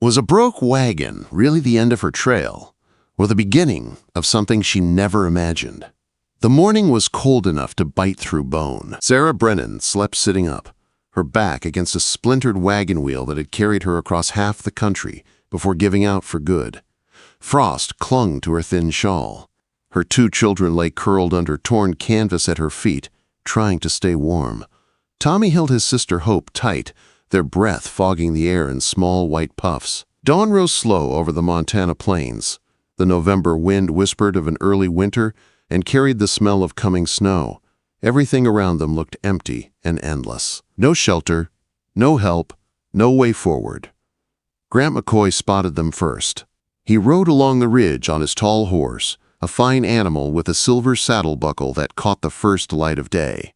Was a broke wagon really the end of her trail, or the beginning of something she never imagined? The morning was cold enough to bite through bone. Sarah Brennan slept sitting up, her back against a splintered wagon wheel that had carried her across half the country before giving out for good. Frost clung to her thin shawl. Her 2 children lay curled under torn canvas at her feet, trying to stay warm. Tommy held his sister Hope tight, their breath fogging the air in small white puffs. Dawn rose slow over the Montana plains. The November wind whispered of an early winter and carried the smell of coming snow. Everything around them looked empty and endless. No shelter, no help, no way forward. Grant McCoy spotted them first. He rode along the ridge on his tall horse, a fine animal with a silver saddle buckle that caught the first light of day.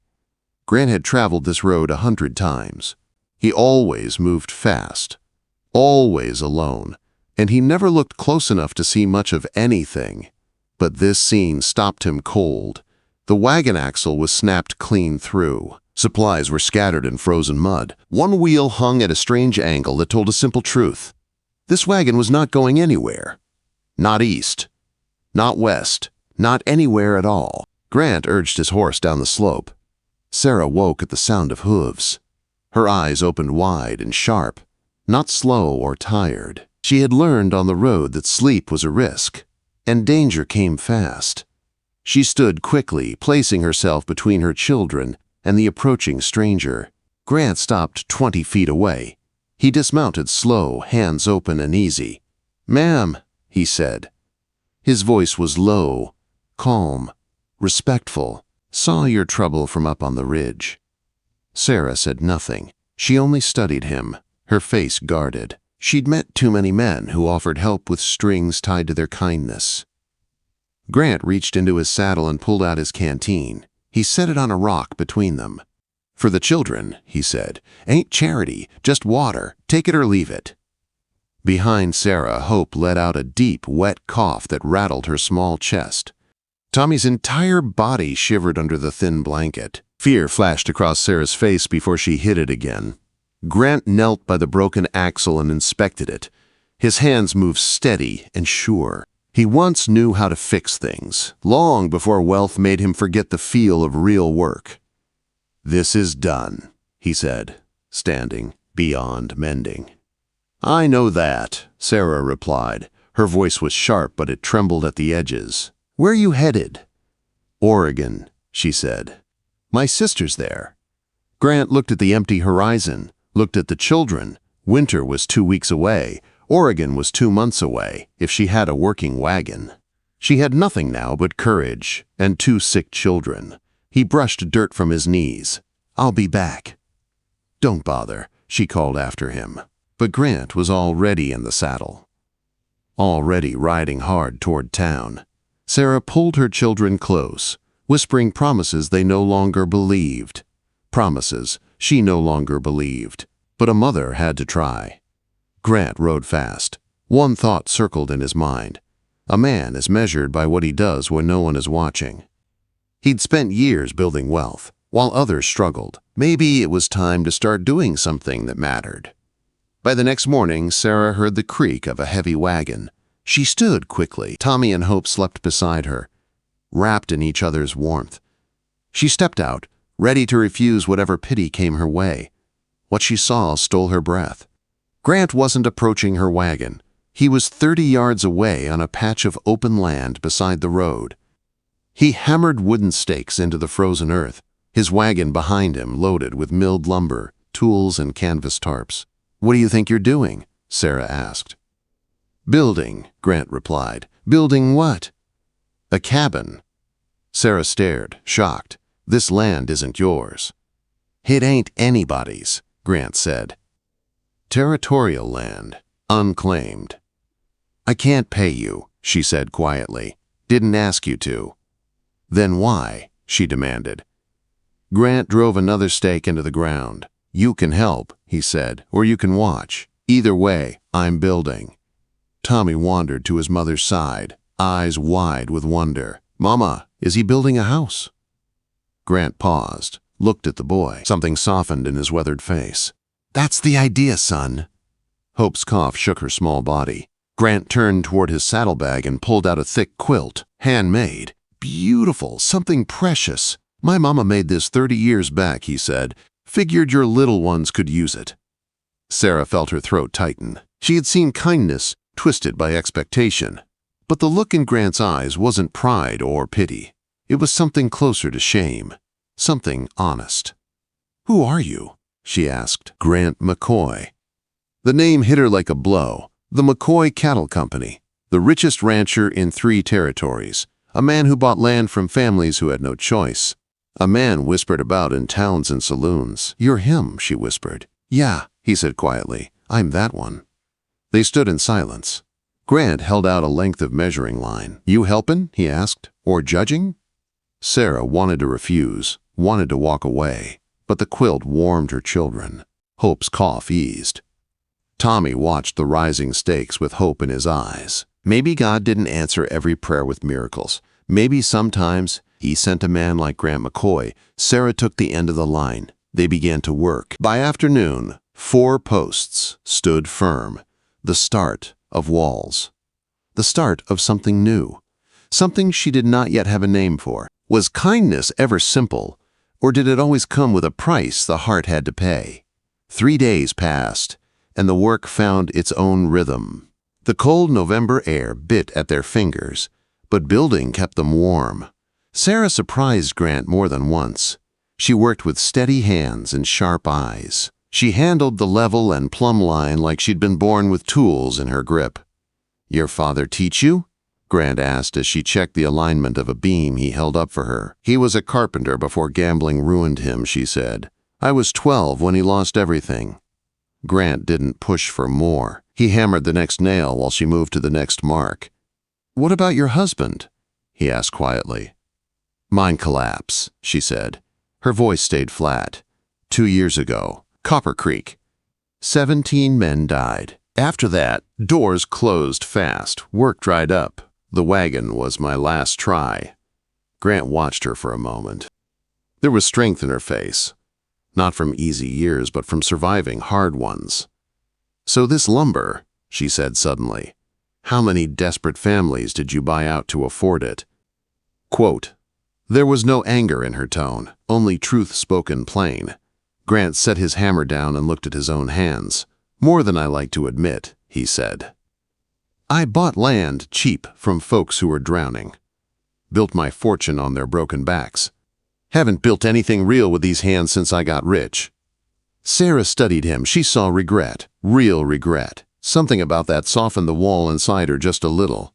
Grant had traveled this road 100 times. He always moved fast, always alone, and he never looked close enough to see much of anything. But this scene stopped him cold. The wagon axle was snapped clean through. Supplies were scattered in frozen mud. One wheel hung at a strange angle that told a simple truth. This wagon was not going anywhere. Not east, not west, not anywhere at all. Grant urged his horse down the slope. Sarah woke at the sound of hooves. Her eyes opened wide and sharp, not slow or tired. She had learned on the road that sleep was a risk, and danger came fast. She stood quickly, placing herself between her children and the approaching stranger. Grant stopped 20 feet away. He dismounted slow, hands open and easy. "Ma'am," he said. His voice was low, calm, respectful. "Saw your trouble from up on the ridge." Sarah said nothing. She only studied him, her face guarded. She'd met too many men who offered help with strings tied to their kindness. Grant reached into his saddle and pulled out his canteen. He set it on a rock between them. "For the children," he said. "Ain't charity, just water. Take it or leave it." Behind Sarah, Hope let out a deep, wet cough that rattled her small chest. Tommy's entire body shivered under the thin blanket. Fear flashed across Sarah's face before she hid it again. Grant knelt by the broken axle and inspected it. His hands moved steady and sure. He once knew how to fix things, long before wealth made him forget the feel of real work. "This is done," he said, standing beyond mending. "I know that," Sarah replied. Her voice was sharp, but it trembled at the edges. "Where are you headed?" "Oregon," she said. "My sister's there." Grant looked at the empty horizon, looked at the children. Winter was 2 weeks away. Oregon was 2 months away, if she had a working wagon. She had nothing now but courage and 2 sick children. He brushed dirt from his knees. "I'll be back." "Don't bother," she called after him. But Grant was already in the saddle, already riding hard toward town. Sarah pulled her children close, whispering promises they no longer believed. Promises she no longer believed, but a mother had to try. Grant rode fast. One thought circled in his mind. A man is measured by what he does when no one is watching. He'd spent years building wealth, while others struggled. Maybe it was time to start doing something that mattered. By the next morning, Sarah heard the creak of a heavy wagon. She stood quickly. Tommy and Hope slept beside her, wrapped in each other's warmth. She stepped out, ready to refuse whatever pity came her way. What she saw stole her breath. Grant wasn't approaching her wagon. He was 30 yards away on a patch of open land beside the road. He hammered wooden stakes into the frozen earth, his wagon behind him loaded with milled lumber, tools, and canvas tarps. "What do you think you're doing?" Sarah asked. "Building," Grant replied. "Building what?" "A cabin." Sarah stared, shocked. "This land isn't yours." "It ain't anybody's," Grant said. "Territorial land, unclaimed." "I can't pay you," she said quietly. "Didn't ask you to." "Then why?" she demanded. Grant drove another stake into the ground. "You can help," he said, "or you can watch. Either way, I'm building." Tommy wandered to his mother's side, eyes wide with wonder. "Mama, is he building a house?" Grant paused, looked at the boy. Something softened in his weathered face. "That's the idea, son." Hope's cough shook her small body. Grant turned toward his saddlebag and pulled out a thick quilt, handmade. Beautiful, something precious. My mama made this 30 years back, he said. Figured your little ones could use it. Sarah felt her throat tighten. She had seen kindness twisted by expectation. But the look in Grant's eyes wasn't pride or pity. It was something closer to shame. Something honest. "Who are you?" she asked. "Grant McCoy." The name hit her like a blow. The McCoy Cattle Company, the richest rancher in 3 territories, a man who bought land from families who had no choice. A man whispered about in towns and saloons. "You're him," she whispered. "Yeah," he said quietly. "I'm that one." They stood in silence. Grant held out a length of measuring line. "You helpin'?" he asked. "Or judging?" Sarah wanted to refuse, wanted to walk away, but the quilt warmed her children. Hope's cough eased. Tommy watched the rising stakes with hope in his eyes. Maybe God didn't answer every prayer with miracles. Maybe sometimes he sent a man like Grant McCoy. Sarah took the end of the line. They began to work. By afternoon, 4 posts stood firm. The start of walls. The start of something new. Something she did not yet have a name for. Was kindness ever simple, or did it always come with a price the heart had to pay? 3 days passed, and the work found its own rhythm. The cold November air bit at their fingers, but building kept them warm. Sarah surprised Grant more than once. She worked with steady hands and sharp eyes. She handled the level and plumb line like she'd been born with tools in her grip. "Your father teach you?" Grant asked as she checked the alignment of a beam he held up for her. "He was a carpenter before gambling ruined him," she said. "I was 12 when he lost everything." Grant didn't push for more. He hammered the next nail while she moved to the next mark. "What about your husband?" he asked quietly. "Mine collapse," she said. Her voice stayed flat. 2 years ago, Copper Creek. 17 men died. After that, doors closed fast, work dried up. The wagon was my last try." Grant watched her for a moment. There was strength in her face. Not from easy years, but from surviving hard ones. "So this lumber," she said suddenly, "how many desperate families did you buy out to afford it?" Quote, there was no anger in her tone, only truth spoken plain. Grant set his hammer down and looked at his own hands. "More than I like to admit," he said. "I bought land cheap from folks who were drowning. Built my fortune on their broken backs. Haven't built anything real with these hands since I got rich." Sarah studied him. She saw regret, real regret. Something about that softened the wall inside her just a little.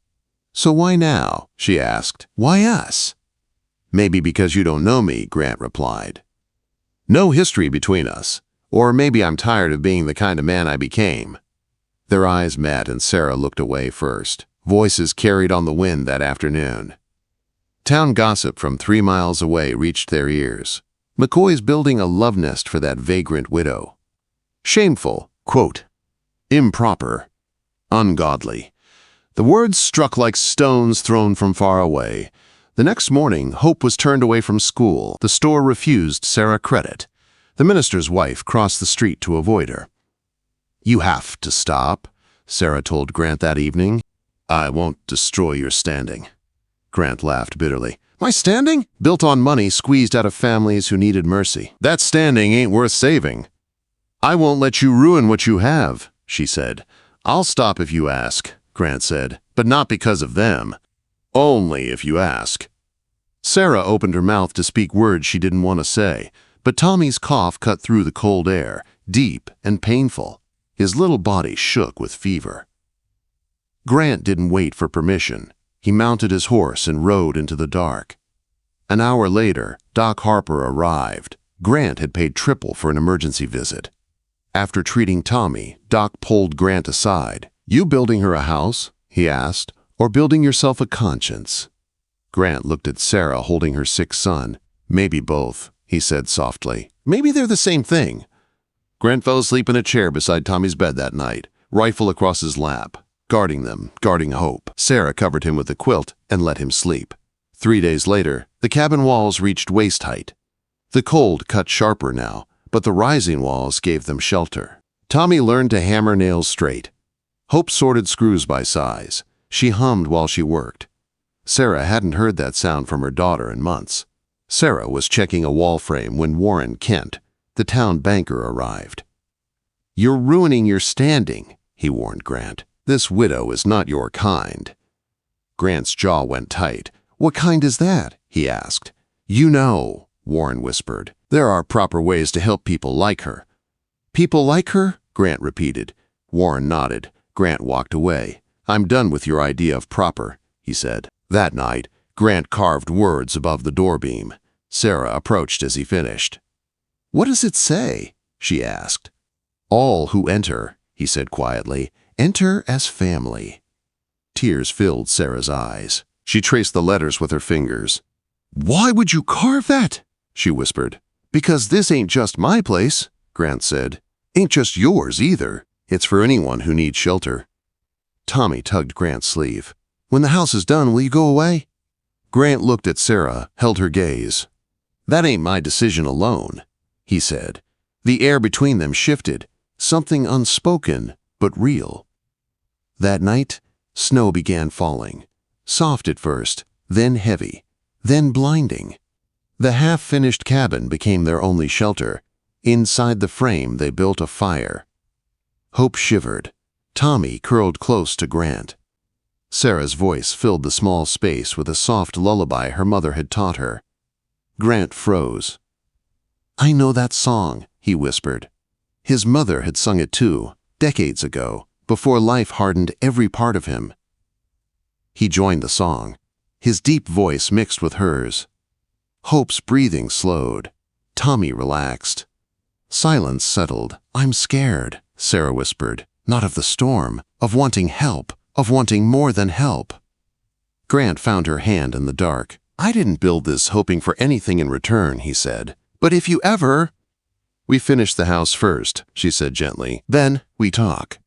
"So why now?" she asked. "Why us?" "Maybe because you don't know me," Grant replied. "No history between us. Or maybe I'm tired of being the kind of man I became." Their eyes met and Sarah looked away first. Voices carried on the wind that afternoon. Town gossip from 3 miles away reached their ears. McCoy's building a love nest for that vagrant widow. Shameful, quote, improper, ungodly. The words struck like stones thrown from far away. The next morning, Hope was turned away from school. The store refused Sarah credit. The minister's wife crossed the street to avoid her. "You have to stop," Sarah told Grant that evening. "I won't destroy your standing." Grant laughed bitterly. "My standing? Built on money squeezed out of families who needed mercy. That standing ain't worth saving." "I won't let you ruin what you have," she said. "I'll stop if you ask," Grant said, "but not because of them. Only if you ask." Sarah opened her mouth to speak words she didn't want to say, but Tommy's cough cut through the cold air, deep and painful. His little body shook with fever. Grant didn't wait for permission. He mounted his horse and rode into the dark. An hour later, Doc Harper arrived. Grant had paid triple for an emergency visit. After treating Tommy, Doc pulled Grant aside. "You building her a house?" he asked, "or building yourself a conscience?" Grant looked at Sarah holding her sick son. "Maybe both," he said softly. "Maybe they're the same thing." Grant fell asleep in a chair beside Tommy's bed that night, rifle across his lap, guarding them, guarding Hope. Sarah covered him with the quilt and let him sleep. 3 days later, the cabin walls reached waist height. The cold cut sharper now, but the rising walls gave them shelter. Tommy learned to hammer nails straight. Hope sorted screws by size. She hummed while she worked. Sarah hadn't heard that sound from her daughter in months. Sarah was checking a wall frame when Warren Kent, the town banker, arrived. "You're ruining your standing," he warned Grant. "This widow is not your kind." Grant's jaw went tight. "What kind is that?" he asked. "You know," Warren whispered. "There are proper ways to help people like her." "People like her?" Grant repeated. Warren nodded. Grant walked away. "I'm done with your idea of proper," he said. That night, Grant carved words above the doorbeam. Sarah approached as he finished. "What does it say?" she asked. "All who enter," he said quietly, "enter as family." Tears filled Sarah's eyes. She traced the letters with her fingers. "Why would you carve that?" she whispered. "Because this ain't just my place," Grant said. "Ain't just yours either. It's for anyone who needs shelter." Tommy tugged Grant's sleeve. "When the house is done, will you go away?" Grant looked at Sarah, held her gaze. "That ain't my decision alone," he said. The air between them shifted, something unspoken but real. That night, snow began falling. Soft at first, then heavy, then blinding. The half-finished cabin became their only shelter. Inside the frame, they built a fire. Hope shivered. Tommy curled close to Grant. Sarah's voice filled the small space with a soft lullaby her mother had taught her. Grant froze. "I know that song," he whispered. His mother had sung it too, decades ago, before life hardened every part of him. He joined the song. His deep voice mixed with hers. Hope's breathing slowed. Tommy relaxed. Silence settled. "I'm scared," Sarah whispered. "Not of the storm, of wanting help, of wanting more than help." Grant found her hand in the dark. "I didn't build this hoping for anything in return," he said. "But if you ever—" "We finish the house first," she said gently. "Then we talk."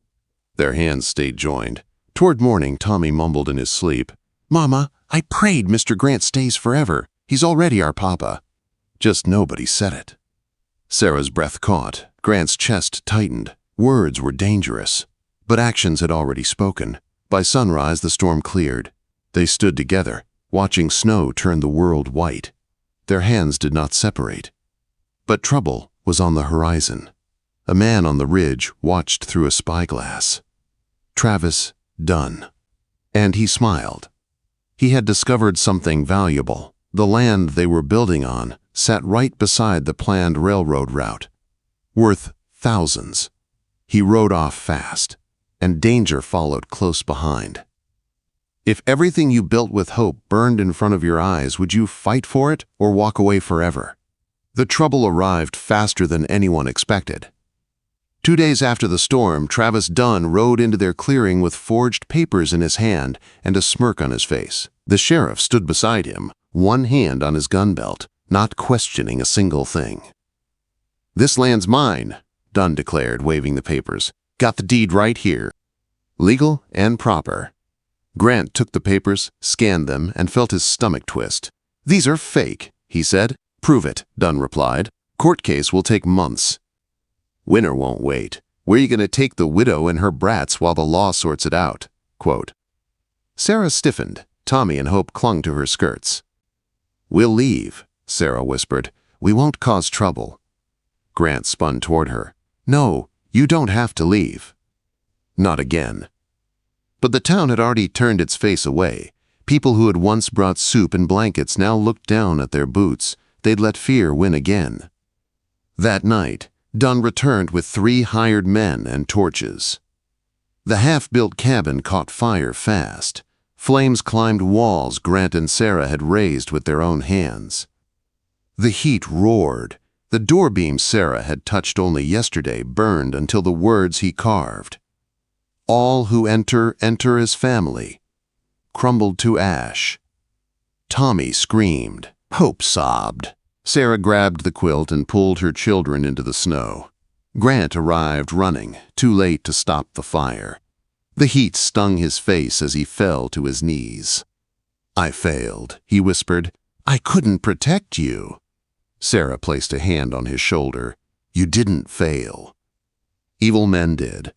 Their hands stayed joined. Toward morning, Tommy mumbled in his sleep, "Mama, I prayed Mr. Grant stays forever. He's already our papa." Just nobody said it. Sarah's breath caught. Grant's chest tightened. Words were dangerous, but actions had already spoken. By sunrise, the storm cleared. They stood together, watching snow turn the world white. Their hands did not separate. But trouble was on the horizon. A man on the ridge watched through a spyglass. Travis Dunn. And he smiled. He had discovered something valuable. The land they were building on sat right beside the planned railroad route, worth thousands. He rode off fast, and danger followed close behind. If everything you built with hope burned in front of your eyes, would you fight for it or walk away forever? The trouble arrived faster than anyone expected. 2 days after the storm, Travis Dunn rode into their clearing with forged papers in his hand and a smirk on his face. The sheriff stood beside him, one hand on his gun belt, not questioning a single thing. "This land's mine," Dunn declared, waving the papers. "Got the deed right here. Legal and proper." Grant took the papers, scanned them, and felt his stomach twist. "These are fake," he said. "Prove it," Dunn replied. "Court case will take months." "Winner won't wait. Where are you going to take the widow and her brats while the law sorts it out?" Quote. Sarah stiffened. Tommy and Hope clung to her skirts. "We'll leave," Sarah whispered. "We won't cause trouble." Grant spun toward her. "No, you don't have to leave." Not again. But the town had already turned its face away. People who had once brought soup and blankets now looked down at their boots. They'd let fear win again. That night, Dunn returned with 3 hired men and torches. The half-built cabin caught fire fast. Flames climbed walls Grant and Sarah had raised with their own hands. The heat roared. The doorbeam Sarah had touched only yesterday burned until the words he carved, "All who enter, enter as family," crumbled to ash. Tommy screamed. Hope sobbed. Sarah grabbed the quilt and pulled her children into the snow. Grant arrived running, too late to stop the fire. The heat stung his face as he fell to his knees. "I failed," he whispered. "I couldn't protect you." Sarah placed a hand on his shoulder. "You didn't fail." Evil men did.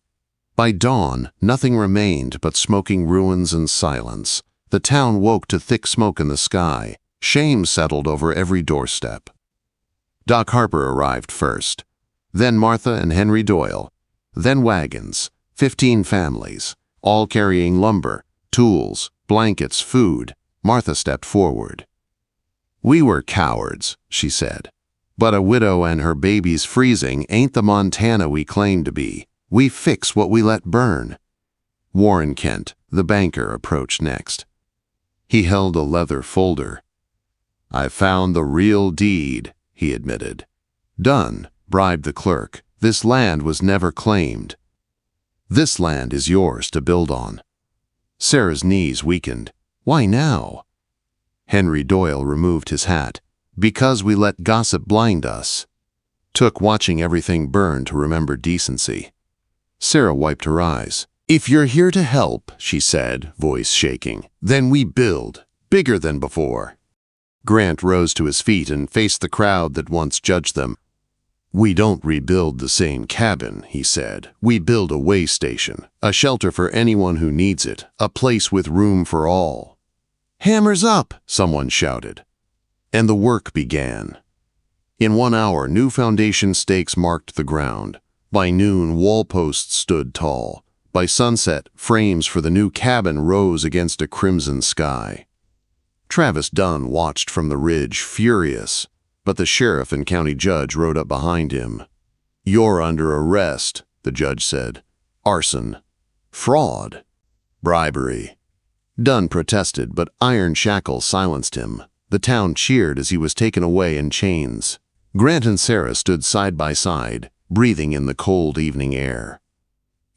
By dawn, nothing remained but smoking ruins and silence. The town woke to thick smoke in the sky. Shame settled over every doorstep. Doc Harper arrived first. Then Martha and Henry Doyle. Then wagons, 15 families, all carrying lumber, tools, blankets, food. Martha stepped forward. "We were cowards," she said. "But a widow and her babies freezing ain't the Montana we claim to be. We fix what we let burn." Warren Kent, the banker, approached next. He held a leather folder. "I found the real deed," he admitted. "Done," bribed the clerk. "This land was never claimed. This land is yours to build on." Sarah's knees weakened. "Why now?" Henry Doyle removed his hat. "Because we let gossip blind us." Took watching everything burn to remember decency. Sarah wiped her eyes. "If you're here to help," she said, voice shaking, "then we build, bigger than before." Grant rose to his feet and faced the crowd that once judged them. "We don't rebuild the same cabin," he said. "We build a way station, a shelter for anyone who needs it, a place with room for all." "Hammers up!" someone shouted. And the work began. In 1 hour, new foundation stakes marked the ground. By noon, wall posts stood tall. By sunset, frames for the new cabin rose against a crimson sky. Travis Dunn watched from the ridge, furious, but the sheriff and county judge rode up behind him. "You're under arrest," the judge said. "Arson, fraud, bribery." Dunn protested, but iron shackles silenced him. The town cheered as he was taken away in chains. Grant and Sarah stood side by side, breathing in the cold evening air.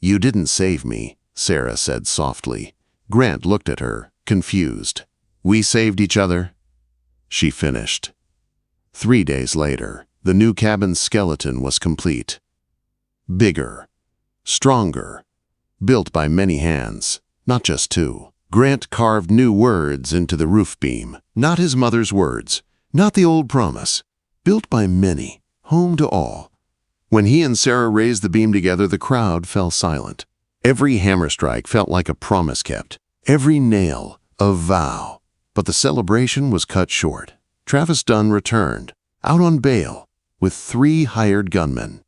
"You didn't save me," Sarah said softly. Grant looked at her, confused. "We saved each other?" She finished. 3 days later, the new cabin's skeleton was complete. Bigger, stronger, built by many hands, not just 2. Grant carved new words into the roof beam, not his mother's words, not the old promise. Built by many, home to all. When he and Sarah raised the beam together, the crowd fell silent. Every hammer strike felt like a promise kept, every nail a vow. But the celebration was cut short. Travis Dunn returned, out on bail, with 3 hired gunmen.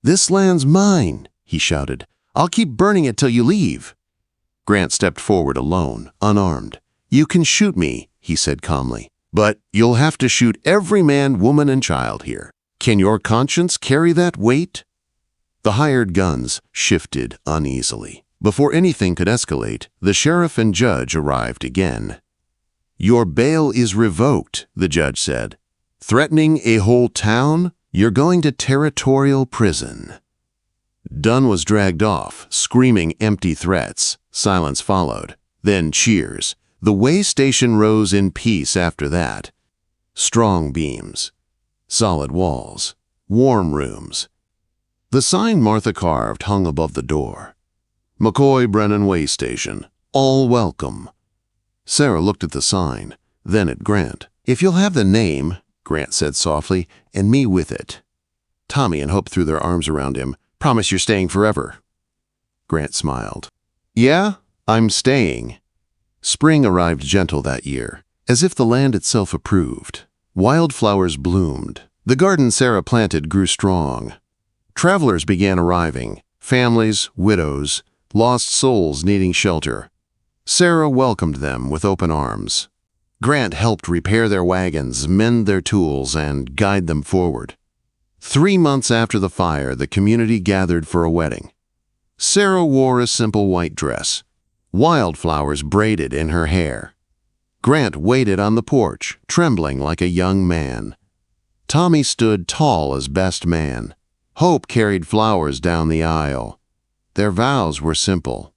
"This land's mine," he shouted. "I'll keep burning it till you leave." Grant stepped forward alone, unarmed. "You can shoot me," he said calmly, "but you'll have to shoot every man, woman, and child here. Can your conscience carry that weight?" The hired guns shifted uneasily. Before anything could escalate, the sheriff and judge arrived again. "Your bail is revoked," the judge said. "Threatening a whole town? You're going to territorial prison." Dunn was dragged off, screaming empty threats. Silence followed. Then cheers. The way station rose in peace after that. Strong beams, solid walls, warm rooms. The sign Martha carved hung above the door. McCoy Brennan Way Station. All welcome. Sarah looked at the sign, then at Grant. "If you'll have the name," Grant said softly, "and me with it." Tommy and Hope threw their arms around him. "Promise you're staying forever." Grant smiled. "Yeah, I'm staying." Spring arrived gentle that year, as if the land itself approved. Wildflowers bloomed. The garden Sarah planted grew strong. Travelers began arriving, families, widows, lost souls needing shelter. Sarah welcomed them with open arms. Grant helped repair their wagons, mend their tools, and guide them forward. 3 months after the fire, the community gathered for a wedding. Sarah wore a simple white dress, wildflowers braided in her hair. Grant waited on the porch, trembling like a young man. Tommy stood tall as best man. Hope carried flowers down the aisle. Their vows were simple.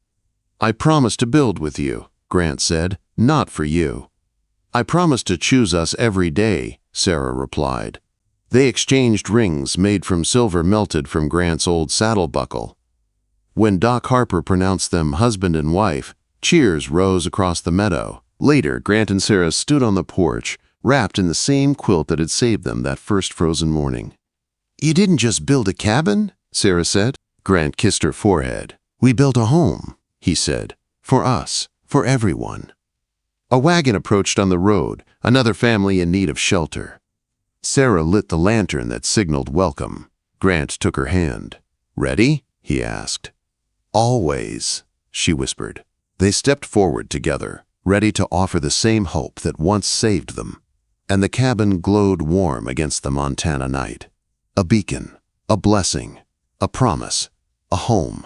"I promise to build with you," Grant said, "not for you." "I promise to choose us every day," Sarah replied. They exchanged rings made from silver melted from Grant's old saddle buckle. When Doc Harper pronounced them husband and wife, cheers rose across the meadow. Later, Grant and Sarah stood on the porch, wrapped in the same quilt that had saved them that first frozen morning. "You didn't just build a cabin," Sarah said. Grant kissed her forehead. "We built a home," he said. "For us, for everyone." A wagon approached on the road, another family in need of shelter. Sarah lit the lantern that signaled welcome. Grant took her hand. "Ready?" he asked. "Always," she whispered. They stepped forward together, ready to offer the same hope that once saved them. And the cabin glowed warm against the Montana night. A beacon, a blessing, a promise, a home.